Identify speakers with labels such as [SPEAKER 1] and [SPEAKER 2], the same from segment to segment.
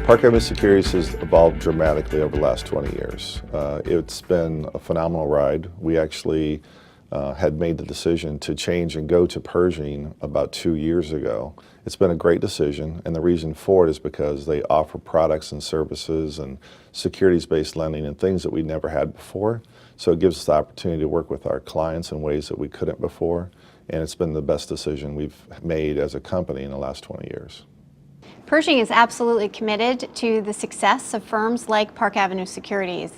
[SPEAKER 1] Park Avenue Securities has evolved dramatically over the last 20 years. It's been a phenomenal ride. We actually had made the decision to change and go to Pershing about 2 years ago. It's been a great decision, and the reason for it is because they offer products and services and securities-based lending and things that we never had before. So it gives us the opportunity to work with our clients in ways that we couldn't before, and it's been the best decision we've made as a company in the last 20 years.
[SPEAKER 2] Pershing is absolutely committed to the success of firms like Park Avenue Securities.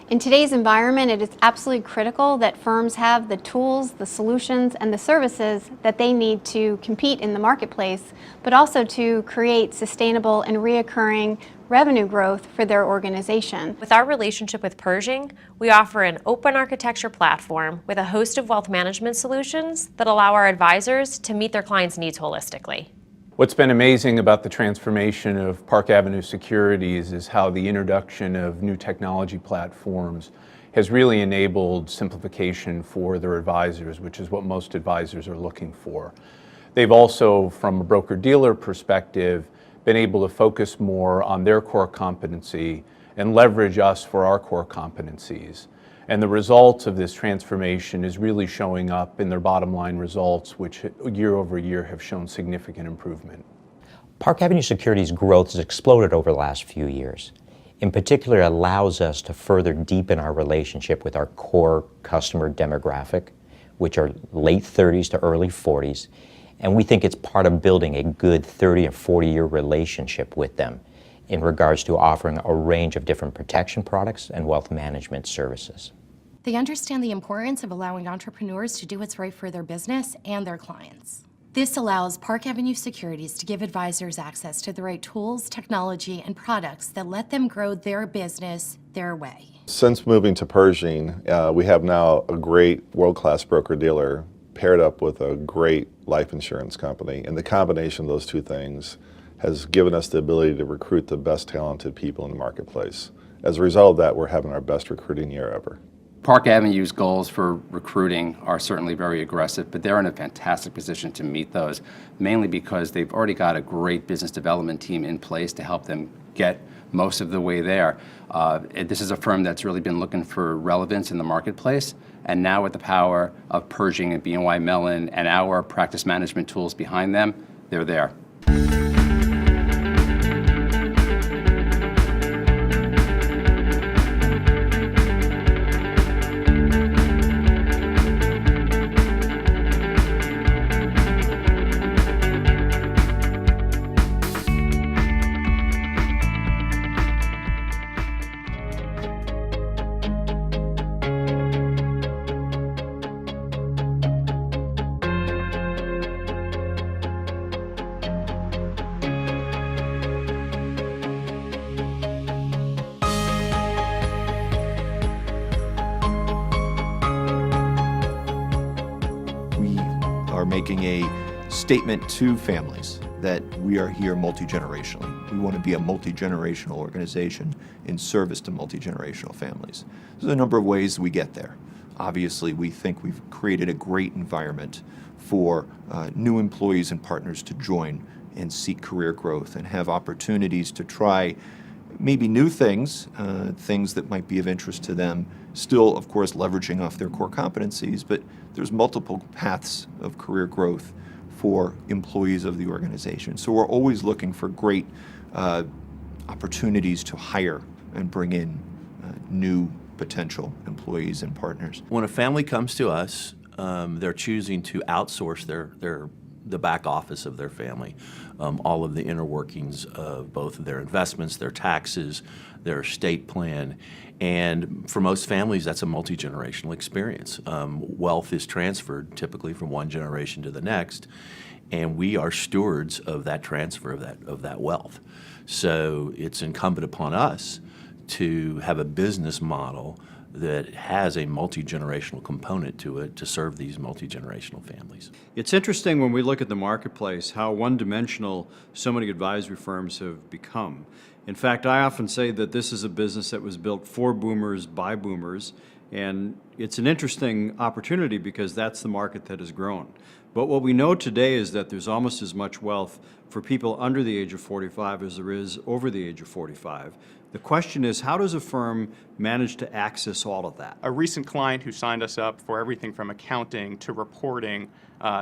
[SPEAKER 2] In today's environment, it is absolutely critical that firms have the tools, the solutions, and the services that they need to compete in the marketplace, but also to create sustainable and reoccurring revenue growth for their organization.
[SPEAKER 3] With our relationship with Pershing, we offer an open architecture platform with a host of wealth management solutions that allow our advisors to meet their clients' needs holistically.
[SPEAKER 4] What's been amazing about the transformation of Park Avenue Securities is how the introduction of new technology platforms has really enabled simplification for their advisors, which is what most advisors are looking for. They've also, from a broker-dealer perspective, been able to focus more on their core competency and leverage us for our core competencies. And the results of this transformation is really showing up in their bottom line results, which year over year have shown significant improvement.
[SPEAKER 5] Park Avenue Securities' growth has exploded over the last few years. In particular, it allows us to further deepen our relationship with our core customer demographic, which are late 30s to early 40s, and we think it's part of building a good 30 and 40-year relationship with them in regards to offering a range of different protection products and wealth management services.
[SPEAKER 6] They understand the importance of allowing entrepreneurs to do what's right for their business and their clients. This allows Park Avenue Securities to give advisors access to the right tools, technology, and products that let them grow their business their way.
[SPEAKER 1] Since moving to Pershing, we have now a great world-class broker-dealer paired up with a great life insurance company, and the combination of those two things has given us the ability to recruit the best talented people in the marketplace. As a result of that, we're having our best recruiting year ever.
[SPEAKER 7] Park Avenue's goals for recruiting are certainly very aggressive, but they're in a fantastic position to meet those, mainly because they've already got a great business development team in place to help them get most of the way there. This is a firm that's really been looking for relevance in the marketplace, and now with the power of Pershing and BNY Mellon and our practice management tools behind them, they're there.
[SPEAKER 8] Are making a statement to families that we are here multi-generationally. We want to be a multi-generational organization in service to multi-generational families. There's a number of ways we get there. Obviously, we think we've created a great environment for new employees and partners to join and seek career growth and have opportunities to try maybe new things, things that might be of interest to them, still, of course, leveraging off their core competencies, but there's multiple paths of career growth for employees of the organization. So we're always looking for great opportunities to hire and bring in new potential employees and partners.
[SPEAKER 9] When a family comes to us, they're choosing to outsource the back office of their family, all of the inner workings of both of their investments, their taxes, their estate plan. And for most families, that's a multi-generational experience. Wealth is transferred typically from one generation to the next, and we are stewards of that transfer of that wealth. So it's incumbent upon us to have a business model that has a multi-generational component to it to serve these multi-generational families.
[SPEAKER 10] It's interesting when we look at the marketplace how one-dimensional so many advisory firms have become. In fact, I often say that this is a business that was built for boomers by boomers, and it's an interesting opportunity because that's the market that has grown. But what we know today is that there's almost as much wealth for people under the age of 45 as there is over the age of 45. The question is, how does a firm manage to access all of that?
[SPEAKER 11] A recent client who signed us up for everything from accounting to reporting,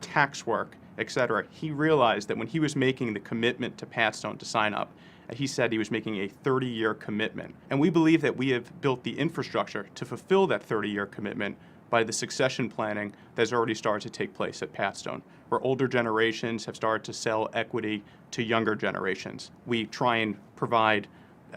[SPEAKER 11] tax work, etc., he realized that when he was making the commitment to Patstone to sign up, he said he was making a 30-year commitment. And we believe that we have built the infrastructure to fulfill that 30-year commitment by the succession planning that has already started to take place at Patstone, where older generations have started to sell equity to younger generations. We try and provide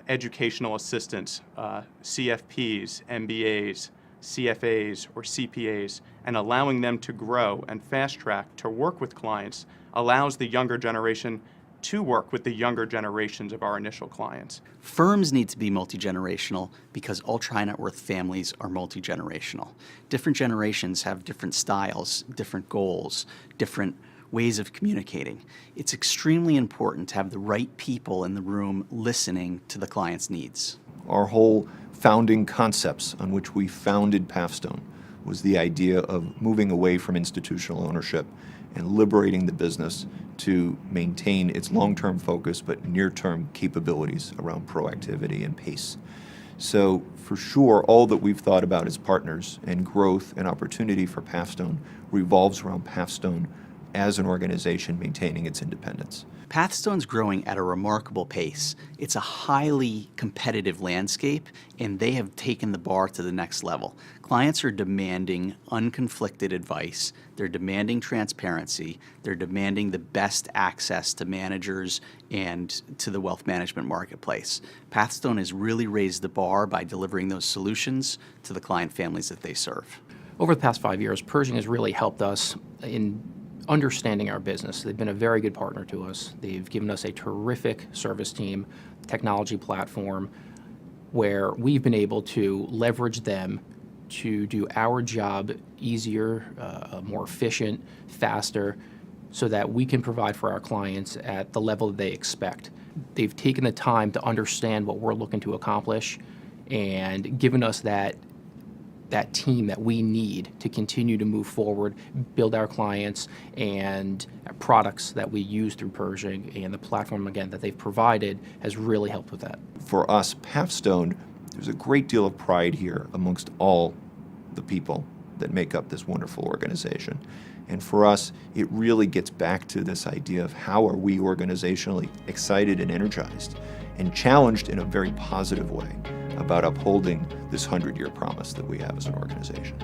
[SPEAKER 11] educational assistance, CFPs, MBAs, CFAs, or CPAs, and allowing them to grow and fast track to work with clients allows the younger generation to work with the younger generations of our initial clients.
[SPEAKER 12] Firms need to be multi-generational because ultra-high net worth families are multi-generational. Different generations have different styles, different goals, different ways of communicating. It's extremely important to have the right people in the room listening to the client's needs.
[SPEAKER 8] Our whole founding concepts on which we founded Patstone was the idea of moving away from institutional ownership and liberating the business to maintain its long-term focus but near-term capabilities around proactivity and pace. So for sure, all that we've thought about as partners and growth and opportunity for Patstone revolves around Patstone as an organization maintaining its independence.
[SPEAKER 12] Patstone's growing at a remarkable pace. It's a highly competitive landscape, and they have taken the bar to the next level. Clients are demanding unconflicted advice, they're demanding transparency, they're demanding the best access to managers and to the wealth management marketplace. Patstone has really raised the bar by delivering those solutions to the client families that they serve.
[SPEAKER 13] Over the past 5 years, Pershing has really helped us in understanding our business. They've been a very good partner to us. They've given us a terrific service team, technology platform, where we've been able to leverage them to do our job easier, more efficient, faster, so that we can provide for our clients at the level that they expect. They've taken the time to understand what we're looking to accomplish and given us that team that we need to continue to move forward, build our clients and products that we use through Pershing, and the platform, again, that they've provided has really helped with that.
[SPEAKER 8] For us, Patstone, there's a great deal of pride here amongst all the people that make up this wonderful organization. And for us, it really gets back to this idea of how are we organizationally excited and energized and challenged in a very positive way about upholding this 100-year promise that we have as an organization.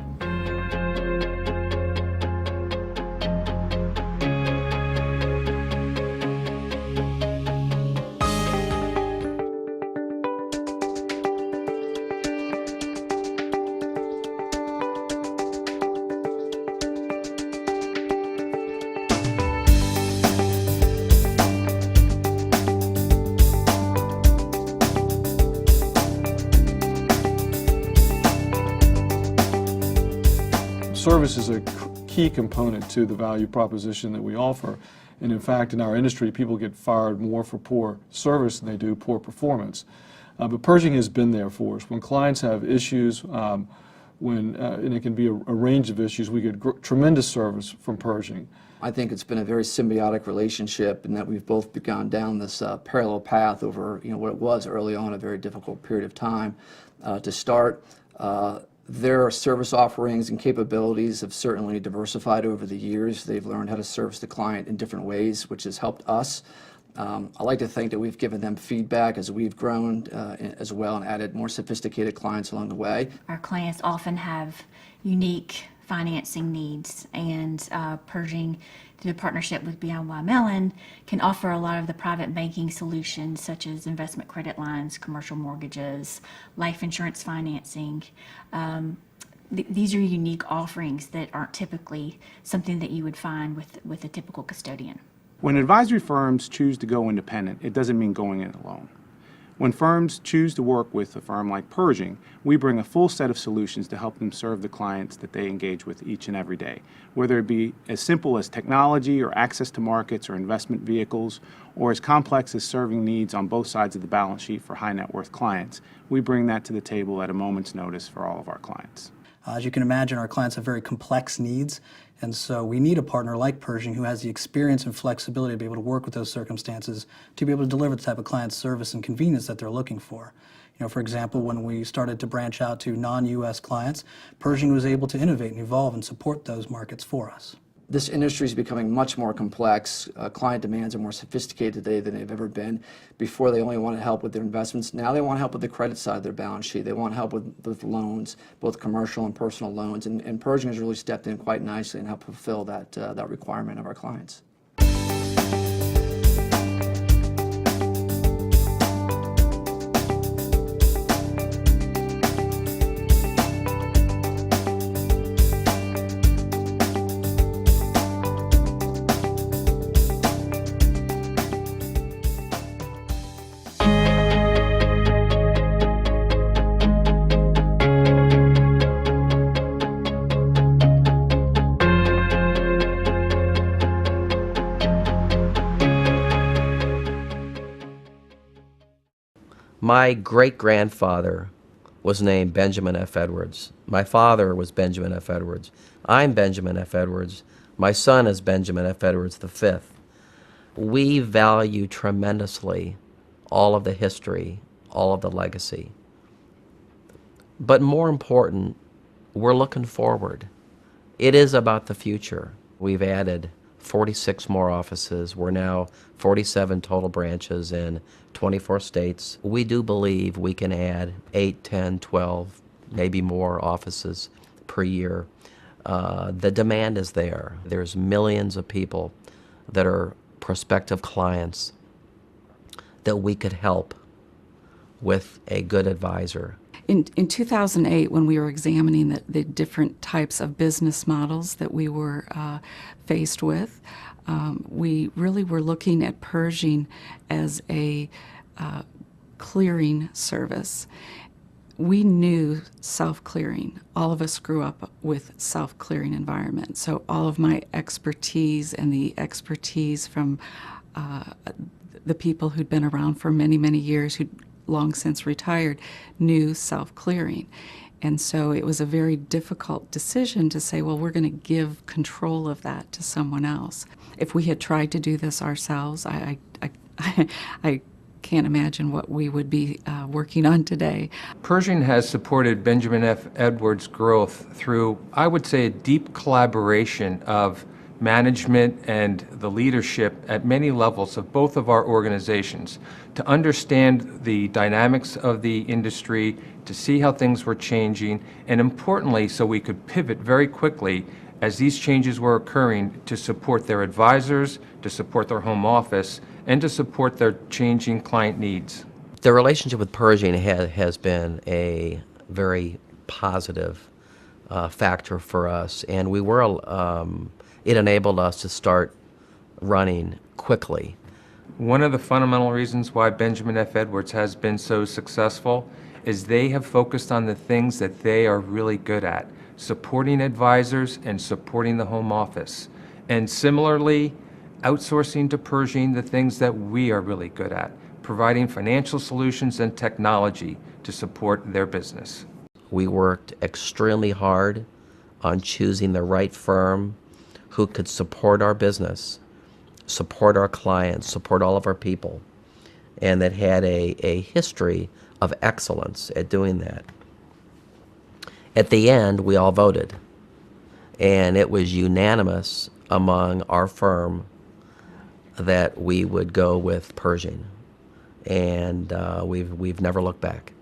[SPEAKER 14] Service is a key component to the value proposition that we offer. And in fact, in our industry, people get fired more for poor service than they do poor performance. But Pershing has been there for us. When clients have issues, and it can be a range of issues, we get tremendous service from Pershing.
[SPEAKER 15] I think it's been a very symbiotic relationship in that we've both gone down this parallel path over what it was early on a very difficult period of time to start. Their service offerings and capabilities have certainly diversified over the years. They've learned how to service the client in different ways, which has helped us. I like to think that we've given them feedback as we've grown as well and added more sophisticated clients along the way.
[SPEAKER 16] Our clients often have unique financing needs, and Pershing, through the partnership with BNY Mellon, can offer a lot of the private banking solutions such as investment credit lines, commercial mortgages, life insurance financing. These are unique offerings that aren't typically something that you would find with a typical custodian.
[SPEAKER 17] When advisory firms choose to go independent, it doesn't mean going in alone. When firms choose to work with a firm like Pershing, we bring a full set of solutions to help them serve the clients that they engage with each and every day, whether it be as simple as technology or access to markets or investment vehicles, or as complex as serving needs on both sides of the balance sheet for high net worth clients. We bring that to the table at a moment's notice for all of our clients.
[SPEAKER 18] As you can imagine, our clients have very complex needs, and so we need a partner like Pershing who has the experience and flexibility to be able to work with those circumstances to be able to deliver the type of client service and convenience that they're looking for. You know, for example, when we started to branch out to non-U.S. clients, Pershing was able to innovate and evolve and support those markets for us.
[SPEAKER 15] This industry is becoming much more complex. Client demands are more sophisticated today than they've ever been. Before, they only wanted help with their investments. Now they want help with the credit side of their balance sheet. They want help with loans, both commercial and personal loans. And Pershing has really stepped in quite nicely and helped fulfill that requirement of our clients.
[SPEAKER 19] My great-grandfather was named Benjamin F. Edwards. My father was Benjamin F. Edwards. I'm Benjamin F. Edwards. My son is Benjamin F. Edwards V. We value tremendously all of the history, all of the legacy. But more important, we're looking forward. It is about the future. We've added 46 more offices. We're now 47 total branches in 24 states. We do believe we can add 8, 10, 12, maybe more offices per year. The demand is there. There's millions of people that are prospective clients that we could help with a good advisor.
[SPEAKER 20] In 2008, when we were examining the different types of business models that we were faced with, we really were looking at Pershing as a clearing service. We knew self-clearing. All of us grew up with self-clearing environments. So all of my expertise and the expertise from the people who'd been around for many, many years, who'd long since retired, knew self-clearing. And so it was a very difficult decision to say, well, we're going to give control of that to someone else. If we had tried to do this ourselves, I can't imagine what we would be working on today.
[SPEAKER 21] Pershing has supported Benjamin F. Edwards' growth through, I would say, a deep collaboration of management and the leadership at many levels of both of our organizations to understand the dynamics of the industry, to see how things were changing, and importantly, so we could pivot very quickly as these changes were occurring to support their advisors, to support their home office, and to support their changing client needs.
[SPEAKER 19] The relationship with Pershing has been a very positive factor for us, and we were it enabled us to start running quickly.
[SPEAKER 21] One of the fundamental reasons why Benjamin F. Edwards has been so successful is they have focused on the things that they are really good at, supporting advisors and supporting the home office. And similarly, outsourcing to Pershing the things that we are really good at, providing financial solutions and technology to support their business.
[SPEAKER 19] We worked extremely hard on choosing the right firm who could support our business, support our clients, support all of our people, and that had a history of excellence at doing that. At the end, we all voted, and it was unanimous among our firm that we would go with Pershing, and we've never looked back.